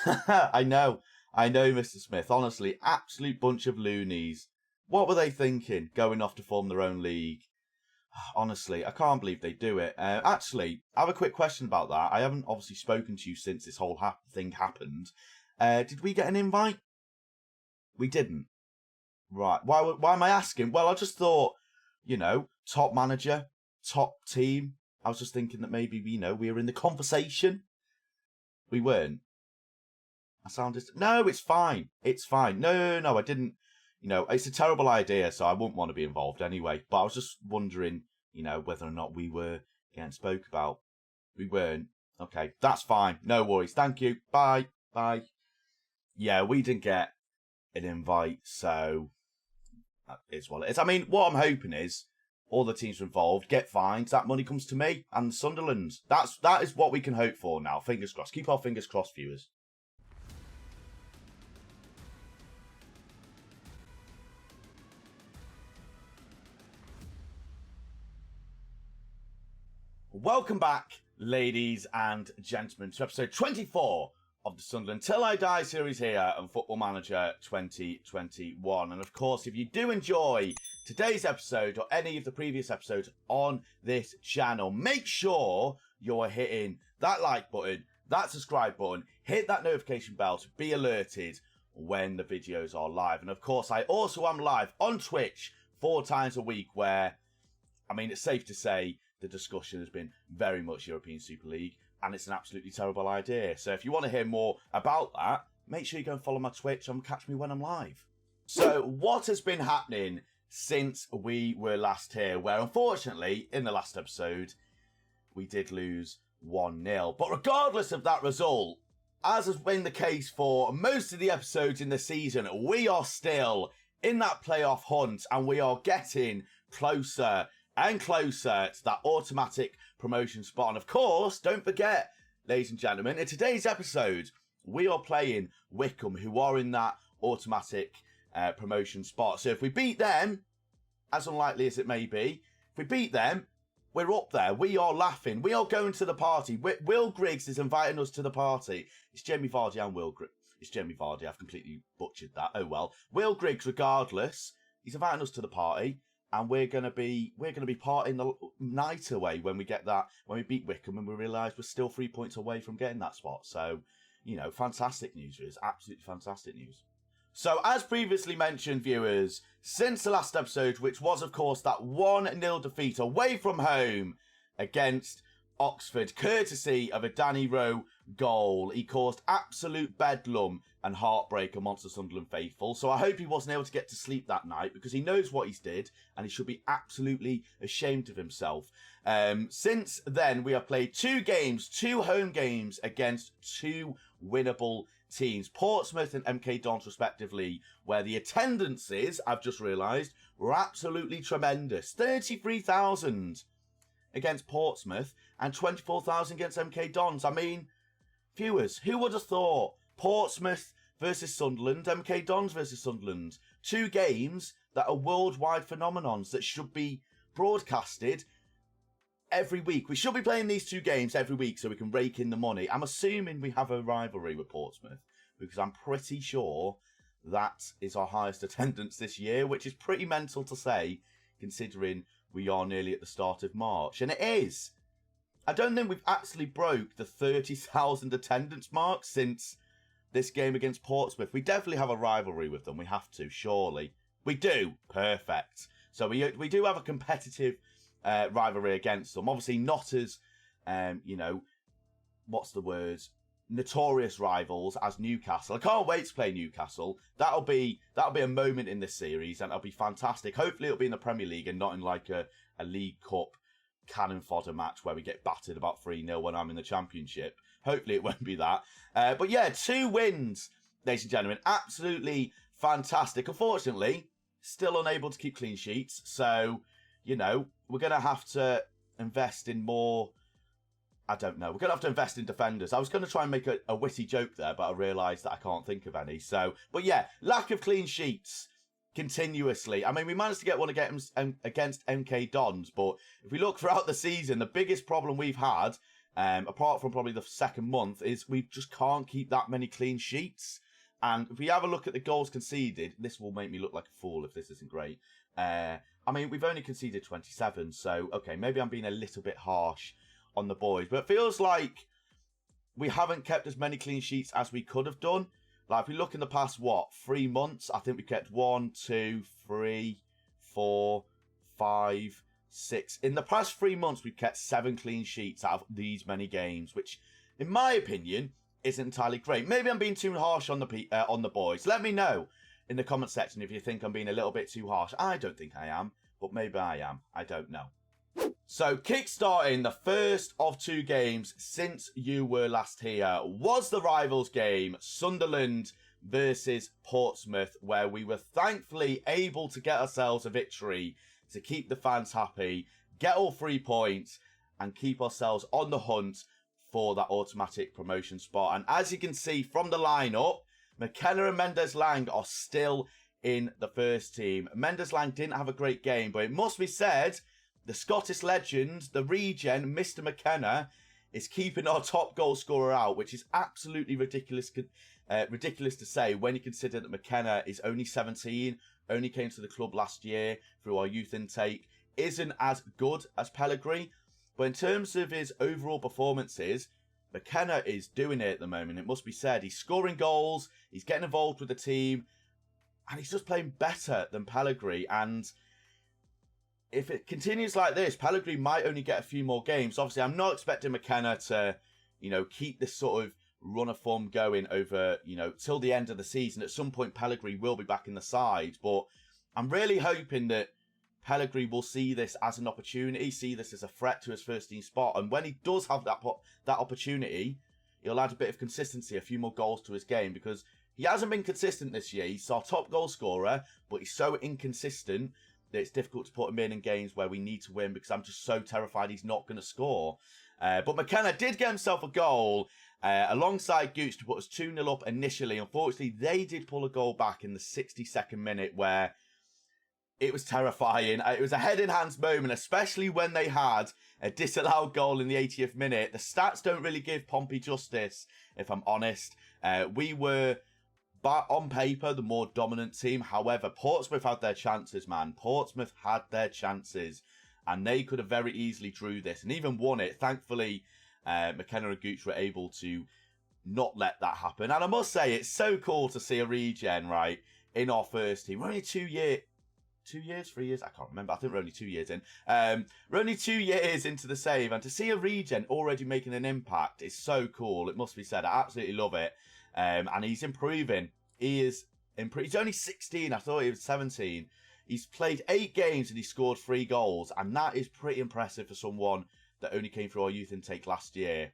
I know, Mr. Smith. Honestly, absolute bunch of loonies. What were they thinking, going off to form their own league? Honestly, I can't believe they do it. Actually, I have a quick question about that. I haven't obviously spoken to you since this whole thing happened. Did we get an invite? We didn't. Right. Why am I asking? Well, I just thought, top manager, top team. I was just thinking that maybe, we were in the conversation. We weren't. I sounded... No, it's fine. It's fine. No, I didn't... it's a terrible idea, so I wouldn't want to be involved anyway. But I was just wondering, whether or not we were getting spoke about. We weren't. Okay, that's fine. No worries. Thank you. Bye. Bye. Yeah, we didn't get an invite, so that is what it is. I mean, what I'm hoping is all the teams involved get fined. That money comes to me and Sunderland. That is what we can hope for now. Fingers crossed. Keep our fingers crossed, viewers. Welcome back, ladies and gentlemen, to episode 24 of the Sunderland Till I Die series here on Football Manager 2021. And of course, if you do enjoy today's episode or any of the previous episodes on this channel, make sure you're hitting that like button, that subscribe button, hit that notification bell to be alerted when the videos are live. And of course, I also am live on Twitch 4 times a week where, it's safe to say, the discussion has been very much European Super League, and it's an absolutely terrible idea. So if you want to hear more about that, make sure you go and follow my Twitch and catch me when I'm live. So what has been happening since we were last here, where unfortunately, in the last episode, we did lose 1-0. But regardless of that result, as has been the case for most of the episodes in the season, we are still in that playoff hunt, and we are getting closer and closer to that automatic promotion spot. And of course, don't forget, ladies and gentlemen, in today's episode, we are playing Wycombe, who are in that automatic promotion spot. So if we beat them, as unlikely as it may be, if we beat them, we're up there. We are laughing. We are going to the party. Will Griggs is inviting us to the party. It's Jamie Vardy and Will Griggs. It's Jamie Vardy. I've completely butchered that. Oh well. Will Griggs, regardless, he's inviting us to the party. And we're gonna be partying the night away when we beat Wycombe and we realise we're still 3 points away from getting that spot. So, fantastic news, viewers. Absolutely fantastic news. So, as previously mentioned, viewers, since the last episode, which was, of course, that 1-0 defeat away from home against Oxford, courtesy of a Danny Rowe goal, he caused absolute bedlam and heartbreak amongst the Sunderland faithful. So I hope he wasn't able to get to sleep that night, because he knows what he's did and he should be absolutely ashamed of himself. Since then, we have played 2 home games against 2 winnable teams, Portsmouth and MK Dons respectively, where the attendances, I've just realised, were absolutely tremendous. 33,000 against Portsmouth and 24,000 against MK Dons. I mean, viewers, who would have thought Portsmouth versus Sunderland, MK Dons versus Sunderland, 2 games that are worldwide phenomenons that should be broadcasted every week. We should be playing these 2 games every week so we can rake in the money. I'm assuming we have a rivalry with Portsmouth, because I'm pretty sure that is our highest attendance this year, which is pretty mental to say, considering we are nearly at the start of March. And it is. I don't think we've actually broke the 30,000 attendance mark since this game against Portsmouth. We definitely have a rivalry with them. We have to, surely. We do. Perfect. So we do have a competitive rivalry against them. Obviously not as, what's the word? Notorious rivals as Newcastle. I can't wait to play Newcastle. That'll be a moment in this series, and it'll be fantastic. Hopefully it'll be in the Premier League and not in like a League Cup cannon fodder match where we get battered about 3-0 when I'm in the Championship. Hopefully it won't be that. But yeah, 2 wins, ladies and gentlemen. Absolutely fantastic. Unfortunately, still unable to keep clean sheets. So, we're going to have to invest in more... I don't know. We're going to have to invest in defenders. I was going to try and make a witty joke there, but I realised that I can't think of any. So, but yeah, lack of clean sheets continuously. I mean, we managed to get one against MK Dons, but if we look throughout the season, the biggest problem we've had apart from probably the second month, is we just can't keep that many clean sheets. And if we have a look at the goals conceded, this will make me look like a fool if this isn't great. I mean, we've only conceded 27, so, okay, maybe I'm being a little bit harsh on the boys. But it feels like we haven't kept as many clean sheets as we could have done. Like, if we look in the past, 3 months, I think we kept 1, 2, 3, 4, 5, 6. In the past 3 months, we've kept 7 clean sheets out of these many games, which, in my opinion, isn't entirely great. Maybe I'm being too harsh on the boys. Let me know in the comment section if you think I'm being a little bit too harsh. I don't think I am, but maybe I am. I don't know. So, kickstarting the first of 2 games since you were last here was the rivals game, Sunderland versus Portsmouth, where we were thankfully able to get ourselves a victory to keep the fans happy, get all 3 points, and keep ourselves on the hunt for that automatic promotion spot. And as you can see from the lineup, McKenna and Mendes-Lang are still in the first team. Mendes-Lang didn't have a great game, but it must be said, the Scottish legend, the regen, Mr. McKenna, is keeping our top goal scorer out, which is absolutely ridiculous to say when you consider that McKenna is only 17, only came to the club last year through our youth intake, isn't as good as Pellegrini. But in terms of his overall performances, McKenna is doing it at the moment. It must be said. He's scoring goals, he's getting involved with the team, and he's just playing better than Pellegrini. And if it continues like this, Pellegrini might only get a few more games. Obviously, I'm not expecting McKenna to, keep this sort of run of form going over, till the end of the season. At some point, Pellegrini will be back in the side. But I'm really hoping that Pellegrini will see this as an opportunity, see this as a threat to his first team spot. And when he does have that opportunity, he'll add a bit of consistency, a few more goals to his game, because he hasn't been consistent this year. He's our top goal scorer, but he's so inconsistent that it's difficult to put him in games where we need to win, because I'm just so terrified he's not going to score. But McKenna did get himself a goal alongside Gooch to put us 2-0 up initially. Unfortunately, they did pull a goal back in the 62nd minute where it was terrifying. It was a head-in-hands moment, especially when they had a disallowed goal in the 80th minute. The stats don't really give Pompey justice, if I'm honest. We were, on paper, the more dominant team. However, Portsmouth had their chances, man. Portsmouth had their chances, and they could have very easily drew this and even won it. Thankfully, McKenna and Gooch were able to not let that happen. And I must say, it's so cool to see a regen, right, in our first team. We're only 3 years? I can't remember. I think we're only 2 years in. We're only 2 years into the save, and to see a regen already making an impact is so cool. It must be said. I absolutely love it. And he's improving. He's only 16. I thought he was 17. He's played 8 games and he scored 3 goals, and that is pretty impressive for someone that only came through our youth intake last year.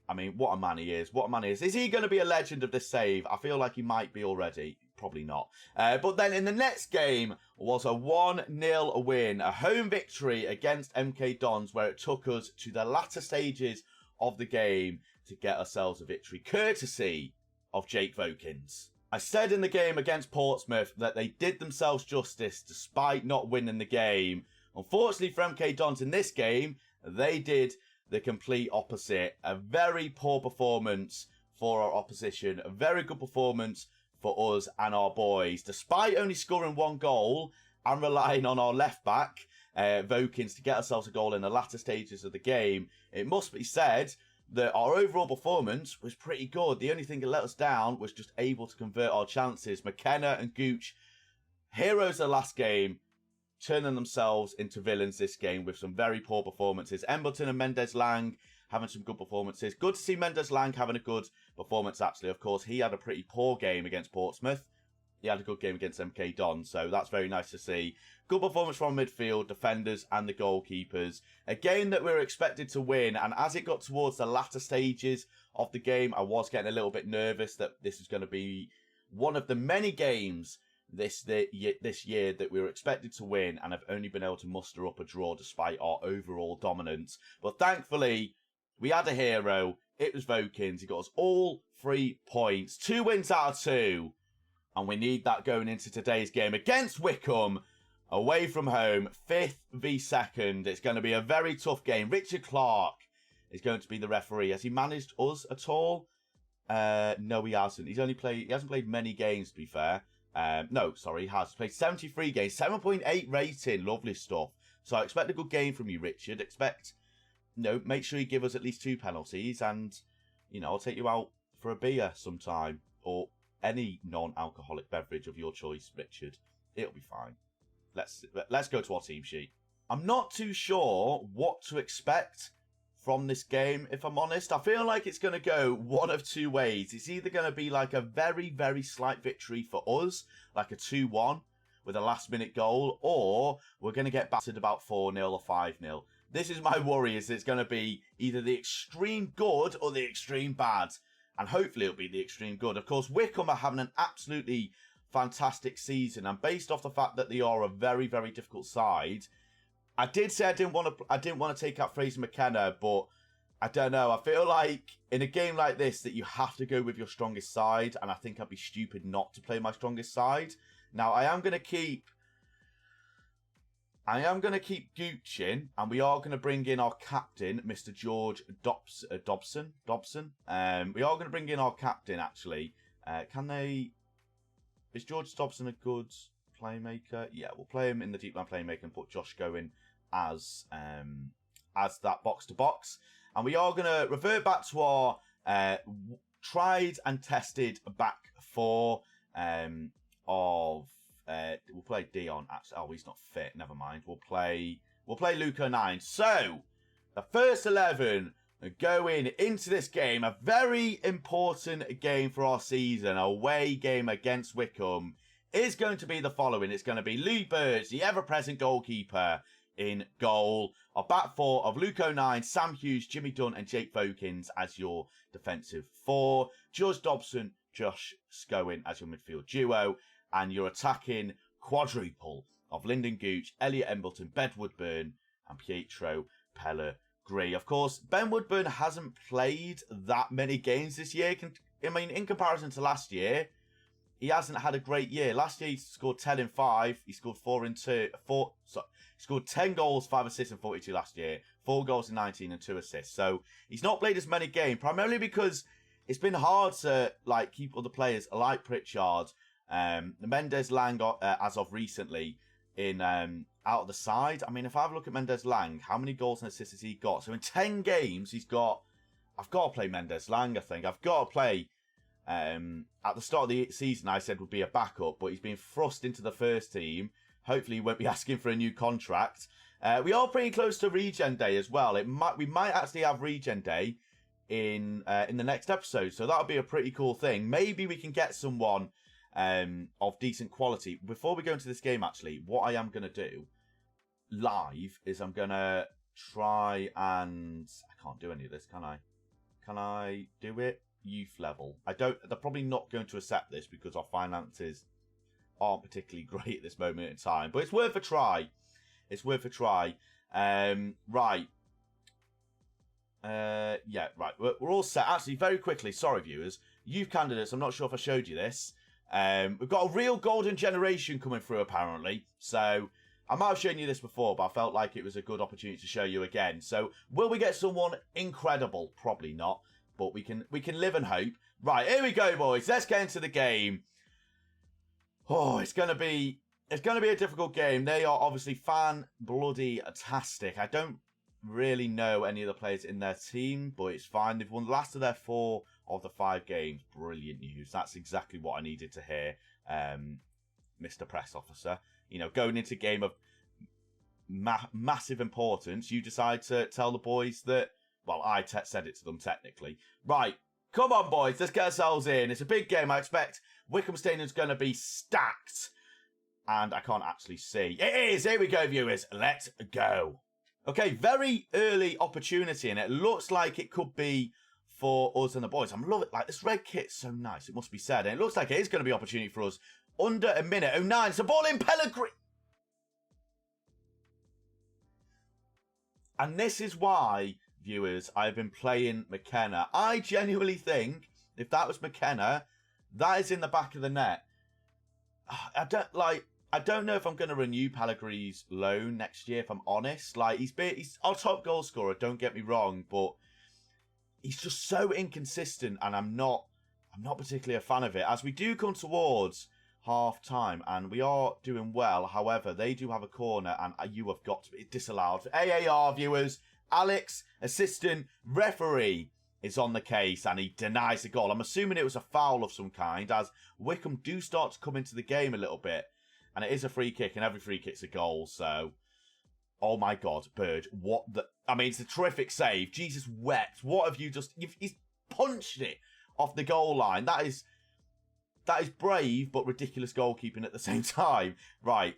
I mean, what a man he is. What a man he is. Is he going to be a legend of this save? I feel like he might be already. Probably not. But then in the next game was a 1-0 win. A home victory against MK Dons, where it took us to the latter stages of the game to get ourselves a victory, courtesy of Jake Vokins. I said in the game against Portsmouth that they did themselves justice despite not winning the game. Unfortunately for MK Dons in this game, they did the complete opposite. A very poor performance for our opposition. A very good performance for us and our boys. Despite only scoring 1 goal and relying on our left back, Vokins, to get ourselves a goal in the latter stages of the game, it must be said that our overall performance was pretty good. The only thing that let us down was just able to convert our chances. McKenna and Gooch, heroes of the last game, turning themselves into villains this game with some very poor performances. Embleton and Mendes-Lang having some good performances. Good to see Mendes-Lang having a good performance, actually. Of course, he had a pretty poor game against Portsmouth. He had a good game against MK Dons, so that's very nice to see. Good performance from midfield, defenders and the goalkeepers. A game that we were expected to win, and as it got towards the latter stages of the game, I was getting a little bit nervous that this was going to be one of the many games this year that we were expected to win, and have only been able to muster up a draw despite our overall dominance. But thankfully, we had a hero. It was Vokins. He got us all 3 points. 2 wins out of 2. And we need that going into today's game against Wycombe. Away from home. 5th v 2nd. It's going to be a very tough game. Richard Clark is going to be the referee. Has he managed us at all? No, he hasn't. He hasn't played many games, to be fair. No, sorry, he has. He's played 73 games, 7.8 rating, lovely stuff. So I expect a good game from you, Richard. Make sure you give us at least 2 penalties, and I'll take you out for a beer sometime, or any non-alcoholic beverage of your choice, Richard. It'll be fine. Let's go to our team sheet. I'm not too sure what to expect from this game, if I'm honest. I feel like it's going to go one of 2 ways. It's either going to be like a very, very slight victory for us, like a 2-1 with a last-minute goal, or we're going to get battered about 4-0 or 5-0. This is my worry, is it's going to be either the extreme good or the extreme bad. And hopefully it'll be the extreme good. Of course, Wycombe are having an absolutely fantastic season. And based off the fact that they are a very, very difficult side, I did say I didn't want to take out Fraser McKenna, but I don't know. I feel like in a game like this that you have to go with your strongest side, and I think I'd be stupid not to play my strongest side. Now, I am going to keep Gooch in, and we are going to bring in our captain, Mr. George Dobson. We are going to bring in our captain, actually. Is George Dobson a good playmaker? Yeah, we'll play him in the deep line playmaker and put Josh Going as that box-to-box. And we are going to revert back to our tried and tested back 4 we'll play Dion. Actually, oh, he's not fit. Never mind. We'll play Luke O'Nien. So the first 11 going into this game, a very important game for our season, away game against Wycombe, is going to be the following. It's going to be Lee Birds, the ever-present goalkeeper, in goal. Our back 4 of Luke O'Nien, Sam Hughes, Jimmy Dunn and Jake Vokins as your defensive 4. George Dobson, Josh Scowen as your midfield duo. And your attacking quadruple of Lyndon Gooch, Elliot Embleton, Ben Woodburn and Pietro Pellegrini. Of course, Ben Woodburn hasn't played that many games this year. In comparison to last year, he hasn't had a great year. Last year, he scored 10 in 5. He scored he scored 10 goals, 5 assists in 42 last year. 4 goals in 19 and 2 assists. So he's not played as many games, primarily because it's been hard to keep other players like Pritchard, Mendes Lang, as of recently, out of the side. I mean, if I have a look at Mendes Lang, how many goals and assists has he got? So in 10 games, I've got to play Mendes Lang, I think. I've got to play, at the start of the season, I said would be a backup, but he's been thrust into the first team. Hopefully he won't be asking for a new contract. We are pretty close to Regen Day as well. We might actually have Regen Day in the next episode, so that'll be a pretty cool thing. Maybe we can get someone of decent quality. Before we go into this game, actually, what I am going to do live is I'm going to try and... I can't do any of this, can I? Can I do it? Youth level. They're probably not going to accept this because our finances aren't particularly great at this moment in time. But it's worth a try. It's worth a try. Right. Yeah, right. We're all set. Actually, very quickly, sorry, viewers. Youth candidates, I'm not sure if I showed you this. We've got a real golden generation coming through, apparently. So I might have shown you this before, but I felt like it was a good opportunity to show you again. So will we get someone incredible? Probably not, but we can live and hope. Right, here we go, boys. Let's get into the game. Oh, it's gonna be a difficult game. They are obviously fan-bloody-tastic. I don't really know any of the players in their team, but it's fine. They've won the last of their 4 of the 5 games. Brilliant news. That's exactly what I needed to hear, Mr. Press Officer. Going into a game of massive importance, you decide to tell the boys that, well, I said it to them technically. Right, come on, boys, let's get ourselves in. It's a big game. I expect Wycombe Stadium's going to be stacked. And I can't actually see. It is. Here we go, viewers. Let's go. Okay, very early opportunity, and it looks like it could be for us and the boys. I'm loving it. This red kit's so nice, it must be said. And it looks like it is going to be opportunity for us. Under a minute. 09. It's a ball in Pellegrini. And this is why, viewers, I've been playing McKenna. I genuinely think if that was McKenna, that is in the back of the net. I don't know if I'm going to renew Pellegrini's loan next year, if I'm honest. He's our top goal scorer, don't get me wrong, but he's just so inconsistent, and I'm not particularly a fan of it. As we do come towards half time, and we are doing well. However, they do have a corner, and you have got to be disallowed. For AAR viewers, Alex, assistant referee, is on the case, and he denies the goal. I'm assuming it was a foul of some kind, as Wycombe do start to come into the game a little bit, and it is a free kick, and every free kick's a goal. So, oh my God, Bird, what the? I mean, it's a terrific save. Jesus wept. What have you just? He's punched it off the goal line. That is brave, but ridiculous goalkeeping at the same time. Right.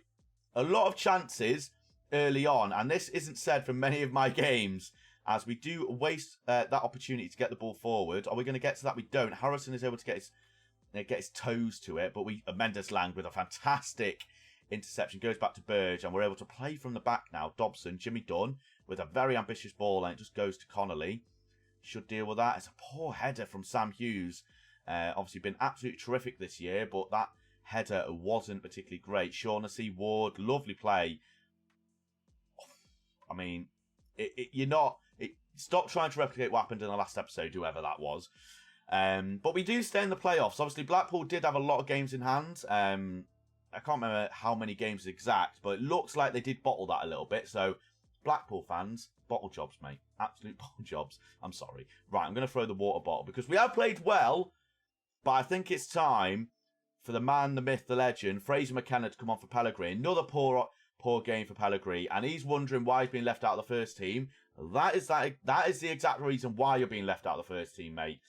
A lot of chances early on, and this isn't said from many of my games, as we do waste that opportunity to get the ball forward. Are we going to get to that? We don't. Harrison is able to get his toes to it, but Mendes Lang with a fantastic interception goes back to Burge, and we're able to play from the back now. Dobson, Jimmy Dunn with a very ambitious ball, and it just goes to Connolly. Should deal with that. It's a poor header from Sam Hughes. Obviously been absolutely terrific this year, but that header wasn't particularly great. Shaughnessy, Ward, lovely play. I mean, stop trying to replicate what happened in the last episode, whoever that was. But we do stay in the playoffs. Obviously, Blackpool did have a lot of games in hand. I can't remember how many games exact, but it looks like they did bottle that a little bit. So, Blackpool fans, bottle jobs, mate. Absolute bottle jobs. I'm sorry. Right, I'm going to throw the water bottle because we have played well, but I think it's time for the man, the myth, the legend, Fraser McKenna, to come on for Pellegrini. Another poor game for Pellegrini, and he's wondering why he's been left out of the first team. That is the exact reason why you're being left out of the first team, mate.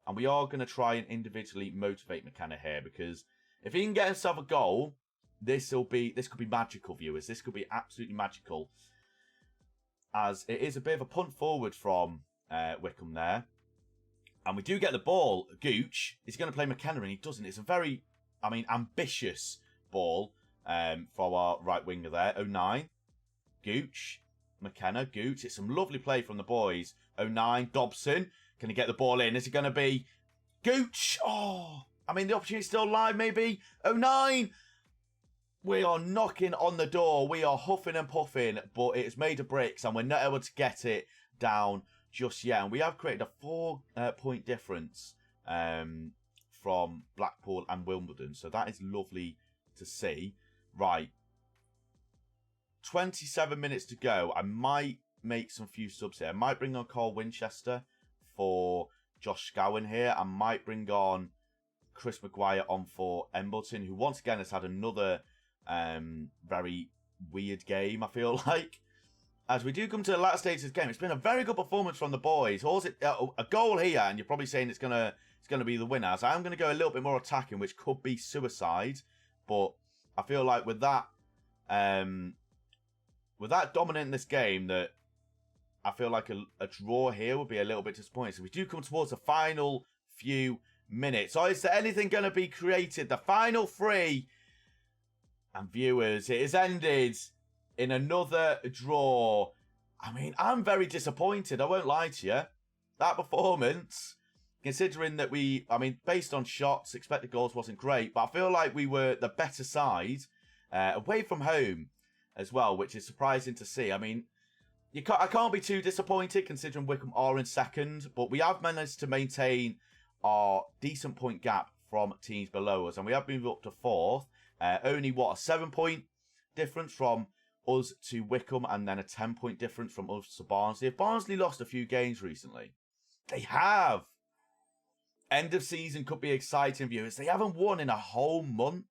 And we are going to try and individually motivate McKenna here, because if he can get himself a goal, this could be magical, viewers. This could be absolutely magical, as it is a bit of a punt forward from Wycombe there. And we do get the ball. Gooch is going to play McKenna, and he doesn't. It's a very, ambitious ball for our right winger there. 09, Gooch, McKenna, Gooch. It's some lovely play from the boys. 09, Dobson. Can he get the ball in? Is it going to be Gooch? Oh, the opportunity's still live, maybe. 09. We are knocking on the door. We are huffing and puffing, but it's made of bricks, and we're not able to get it down just yet. And we have created a 4-point difference from Blackpool and Wimbledon. So that is lovely to see. Right. 27 minutes to go. I might make some few subs here. I might bring on Carl Winchester for Josh Scowen here. I might bring on Chris Maguire on for Embleton, who once again has had another very weird game, I feel like. As we do come to the last stage of this game, it's been a very good performance from the boys. A goal here, and you're probably saying it's gonna be the winner. So I'm gonna go a little bit more attacking, which could be suicide. But I feel like with that dominant in this game, that I feel like a draw here would be a little bit disappointing. So we do come towards the final few minutes. So is there anything going to be created? The final three. And viewers, it has ended in another draw. I'm very disappointed. I won't lie to you. That performance, considering that based on shots, expected goals wasn't great, but I feel like we were the better side away from home as well, which is surprising to see. I can't be too disappointed considering Wycombe are in second, but we have managed to maintain our decent point gap from teams below us, and we have moved up to fourth. Only, a 7-point difference from us to Wycombe, and then a 10-point difference from us to Barnsley. Have Barnsley lost a few games recently? They have. End of season could be exciting, viewers. They haven't won in a whole month.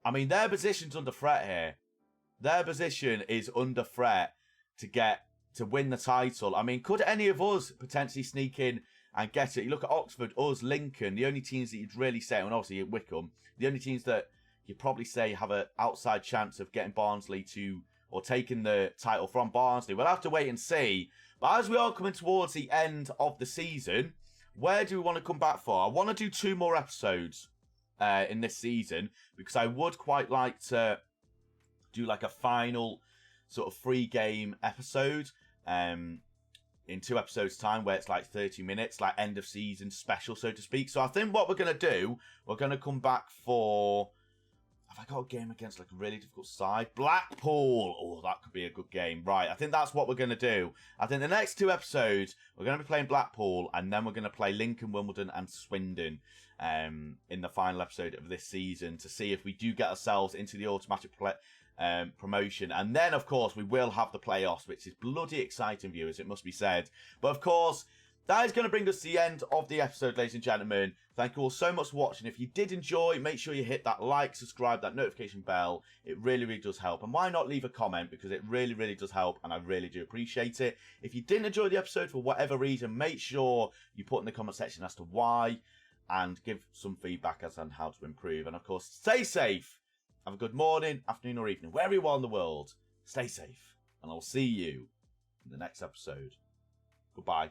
Their position's under threat here. Their position is under threat to win the title. Could any of us potentially sneak in and get it? You look at Oxford, us, Lincoln, the only teams that you'd really say, and obviously Wycombe, the only teams that you'd probably say have an outside chance of getting Barnsley or taking the title from Barnsley. We'll have to wait and see. But as we are coming towards the end of the season, where do we want to come back for? I want to do 2 more episodes in this season, because I would quite like to do like a final sort of 3-game episode in 2 episodes time, where it's like 30 minutes, like end of season special, so to speak. So I think what we're going to do, we're going to come back for, I Have I got a game against like a really difficult side? Blackpool. Oh, that could be a good game. Right, I think that's what we're going to do. I think the next 2 episodes, we're going to be playing Blackpool, and then we're going to play Lincoln, Wimbledon, and Swindon in the final episode of this season to see if we do get ourselves into the automatic promotion. And then, of course, we will have the playoffs, which is bloody exciting, viewers, it must be said. But, of course, that is going to bring us to the end of the episode, ladies and gentlemen. Thank you all so much for watching. If you did enjoy, make sure you hit that like, subscribe, that notification bell. It really, really does help. And why not leave a comment? Because it really, really does help, and I really do appreciate it. If you didn't enjoy the episode for whatever reason, make sure you put in the comment section as to why, and give some feedback as on how to improve. And, of course, stay safe. Have a good morning, afternoon, or evening. Wherever you are in the world, stay safe. And I'll see you in the next episode. Goodbye.